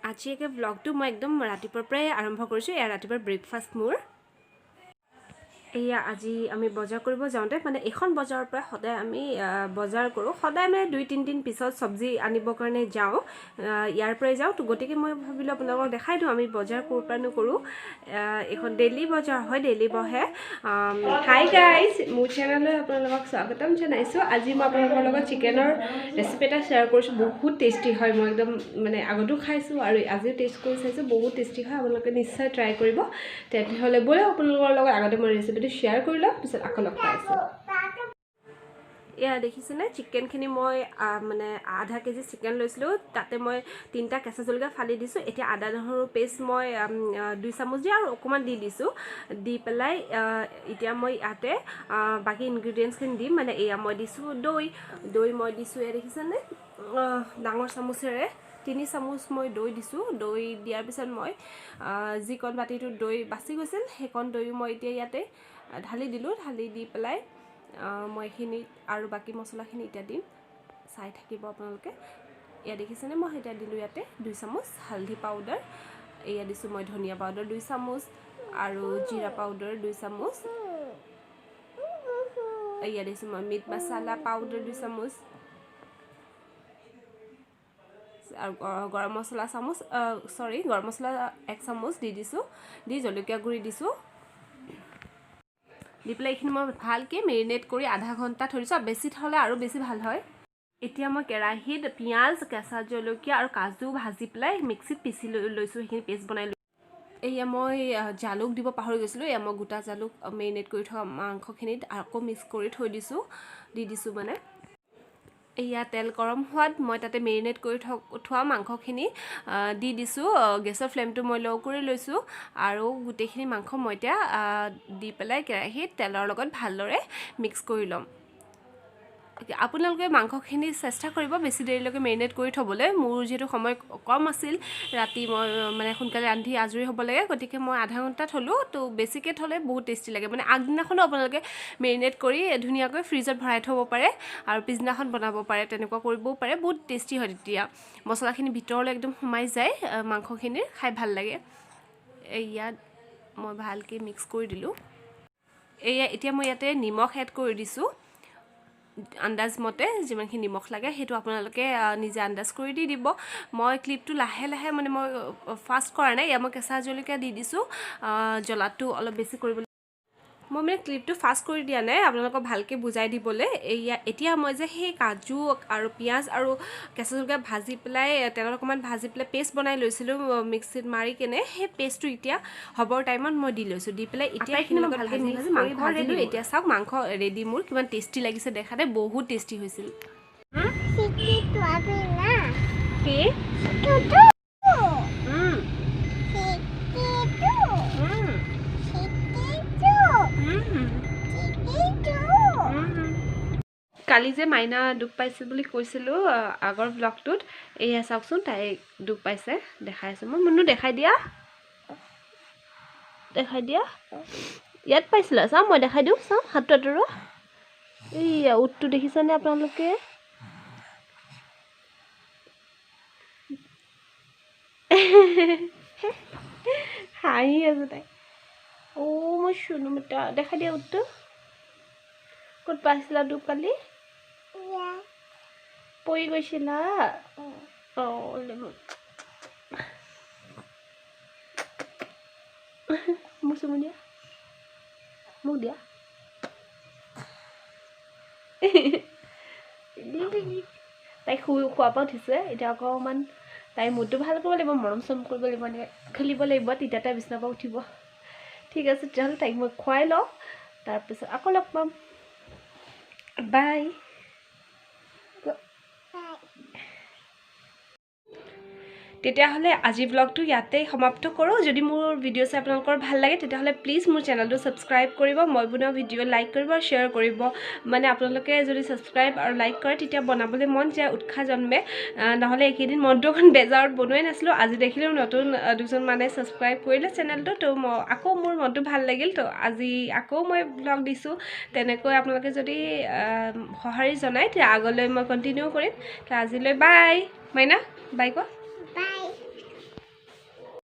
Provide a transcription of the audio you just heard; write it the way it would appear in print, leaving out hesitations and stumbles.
আজি একে ব্লগটো মই একদম ৰাতিপুৱাৰ পৰাই আৰম্ভ কৰিছোঁ। এয়া ৰাতিপুৱাৰ ব্ৰেকফাষ্ট মোৰ। এয়া আজি আমি বজাৰ কৰিব যাওঁতে মানে এখন বজাৰৰ পৰা সদায় আমি বজাৰ কৰোঁ। সদায় মানে 2-3 দিন পিছত চব্জি আনিবৰ কাৰণে যাওঁ। ইয়াৰ পৰাই যাওঁ। তো গতিকে মই ভাবিলোঁ আপোনালোকক দেখাই দিওঁ আমি বজাৰ ক'ৰ পৰানো কৰোঁ। এখন ডেইলি বজাৰ হয়, ডেইলি বহে। হাই গাইজ, মোৰ চেনেললৈ আপোনালোকক স্বাগতম জনাইছোঁ। আজি মই আপোনালোকৰ লগত চিকেনৰ ৰেচিপি এটা শ্বেয়াৰ কৰিছোঁ। বহুত টেষ্টি হয়। মই একদম মানে আগতেও খাইছোঁ আৰু আজিও টেষ্ট কৰি চাইছোঁ। বহুত টেষ্টি হয়। আপোনালোকে নিশ্চয় ট্ৰাই কৰিব। তেতিয়াহ'লে ব'লক আপোনালোকৰ লগত আগতে মই ৰেচিপিটো শ্বেয়াৰ কৰি লওঁ, পিছত আকৌ লগ পাইছোঁ। এয়া দেখিছেনে, চিকেনখিনি মই মানে আধা কেজি চিকেন লৈছিলোঁ। তাতে মই 3টা কেঁচা জলকীয়া ফালি দিছোঁ। এতিয়া আদা নহৰু পেষ্ট মই 2 চামুচ দি আৰু অকণমান দি দিছোঁ। দি পেলাই এতিয়া মই ইয়াতে বাকী ইনগ্ৰিডিয়েণ্টছখিনি দিম। মানে এয়া মই দিছোঁ দৈ মই দিছোঁ। এয়া দেখিছেনে, ডাঙৰ চামুচেৰে 3 চামুচ মই দৈ দিছোঁ। দৈ দিয়াৰ পিছত মই যিকণ বাতিটোত দৈ বাচি গৈছিল সেইকণ দৈ মই এতিয়া ইয়াতে ঢালি দিলোঁ। ঢালি দি পেলাই মই এইখিনি আৰু বাকী মছলাখিনি এতিয়া দিম, চাই থাকিব আপোনালোকে। এয়া দেখিছেনে, মই এতিয়া দিলোঁ ইয়াতে 2 চামুচ হালধি পাউডাৰ। এয়া দিছোঁ মই ধনিয়া পাউডাৰ 2 চামুচ আৰু জিৰা পাউডাৰ 2 চামুচ। এয়া দিছোঁ মই মিট মছলা পাউডাৰ 2 চামুচ আৰু গৰম মছলা গৰম মছলা 1 চামুচ দি দিছোঁ। দি জলকীয়া গুড়ি দিছোঁ। দি পেলাই এইখিনি মই ভালকৈ মেৰিনেট কৰি আধা ঘণ্টা থৈ দিছোঁ। বেছি থ'লে আৰু বেছি ভাল হয়। এতিয়া মই কেৰাহীত পিঁয়াজ, কেঁচা জলকীয়া আৰু কাজু ভাজি পেলাই মিক্সিত পিচি লৈছোঁ। সেইখিনি পেষ্ট বনাই লৈছোঁ। এয়া মই জালুক দিব পাহৰি গৈছিলোঁ। এয়া মই গোটা জালুক মেৰিনেট কৰি থোৱা মাংসখিনিত আকৌ মিক্স কৰি থৈ দিছোঁ। দি দিছোঁ মানে। এয়া তেল গৰম হোৱাত মই তাতে মেৰিনেট কৰি থোৱা মাংসখিনি দি দিছোঁ। গেছৰ ফ্লেমটো মই ল' কৰি লৈছোঁ আৰু গোটেইখিনি মাংস মই এতিয়া দি পেলাই কেৰাহীত তেলৰ লগত ভালদৰে মিক্স কৰি ল'ম। আপোনালোকে মাংসখিনি চেষ্টা কৰিব বেছি দেৰিলৈকে মেৰিনেট কৰি থ'বলৈ। মোৰ যিহেতু সময় কম আছিল, ৰাতি মই মানে সোনকালে ৰান্ধি আজৰি হ'ব লাগে, গতিকে মই আধা ঘণ্টা থ'লোঁ। তো বেছিকৈ থ'লে বহুত টেষ্টি লাগে। মানে আগদিনাখনো আপোনালোকে মেৰিনেট কৰি ধুনীয়াকৈ ফ্ৰিজত ভৰাই থ'ব পাৰে আৰু পিছদিনাখন বনাব পাৰে। তেনেকুৱা কৰিবও পাৰে, বহুত টেষ্টি হয়। তেতিয়া মছলাখিনি ভিতৰলৈ একদম সোমাই যায় মাংসখিনিৰ, খাই ভাল লাগে। ইয়াত মই ভালকৈ মিক্স কৰি দিলোঁ। এতিয়া মই ইয়াতে নিমখ এড কৰি দিছোঁ। আন্দাজমতে যিমানখিনি নিমখ লাগে সেইটো আপোনালোকে নিজে আন্দাজ কৰি দি দিব। মই ক্লিপটো লাহে লাহে মানে মই ফাষ্ট কৰা নাই। মই কেঁচা জলকীয়া দি দিছোঁ জ্বলাটো অলপ বেছি কৰিবলৈ। মই মানে ক্লিপটো ফাষ্ট কৰি দিয়া নাই, আপোনালোকক ভালকৈ বুজাই দিবলৈ। এতিয়া মই যে সেই কাজু আৰু পিঁয়াজ আৰু কেঁচা জলকীয়া ভাজি পেলাই তেলত অকণমান ভাজি পেলাই পেষ্ট বনাই লৈছিলোঁ মিক্সিত মাৰি কেনে, সেই পেষ্টটো এতিয়া হ'বৰ টাইমত মই দি লৈছোঁ। দি পেলাই এতিয়া এইখিনি মই ভালকৈ মাংস ভাজিলোঁ। এতিয়া চাওক মাংস ৰেডি মোৰ। কিমান টেষ্টি লাগিছে দেখাতে, বহুত টেষ্টি হৈছিল। কালি যে মাইনা দুখ পাইছিল বুলি কৈছিলোঁ আগৰ ব্লগটোত, এয়া চাওকচোন তাই দুখ পাইছে। দেখাই আছোঁ মই। মনো দেখাই দিয়া, ইয়াত পাইছিলা। চাওঁ মই দেখাই দিওঁ, চাওঁ হাতটো আঁতৰোৱা। এইয়া উটটো দেখিছেনে আপোনালোকে? হাঁহি আছে তাই। মই শুনো এটা দেখাই দিয়া উটটো। ক'ত পাইছিলা দুখ কালি? পৰি গৈছিলা? মোক চুমু দিয়া, মোক দিয়া। তাইক খোৱাৰ পৰা উঠিছে। এতিয়া অকণমান তাইৰ মুডটো ভাল কৰিব লাগিব, মৰম চৰম কৰিব লাগিব, এনেকৈ খেলিব লাগিব, তেতিয়া তাই বিচনাৰ পৰা উঠিব। ঠিক আছে তেতিয়াহ'লে তাইক মই খুৱাই লওঁ, তাৰপিছত আকৌ লগ পাম। বাই। তেতিয়াহ'লে আজি ব্লগটো ইয়াতেই সমাপ্ত কৰোঁ। যদি মোৰ ভিডিঅ' চাই আপোনালোকৰ ভাল লাগে তেতিয়াহ'লে প্লিজ মোৰ চেনেলটো ছাবস্ক্ৰাইব কৰিব। মই বনোৱা ভিডিঅ' লাইক কৰিব আৰু শ্বেয়াৰ কৰিব। মানে আপোনালোকে যদি ছাবস্ক্ৰাইব আৰু লাইক কৰে তেতিয়া বনাবলৈ মন যায়, উৎসাহ জন্মে। নহ'লে এইকেইদিন মনটো অকণ বেজাৰত বনোৱাই নাছিলোঁ। আজি দেখিলেও নতুন 2জন মানে ছাবস্ক্ৰাইব কৰিলে চেনেলটো। তো মই আকৌ মোৰ মনটো ভাল লাগিল। তো আজি আকৌ মই ব্লগ দিছোঁ। তেনেকৈ আপোনালোকে যদি সঁহাৰি জনায় তেতিয়া আগলৈ মই কণ্টিনিউ কৰিম। তো আজিলৈ বাই। মাইনা বাই কোৱা।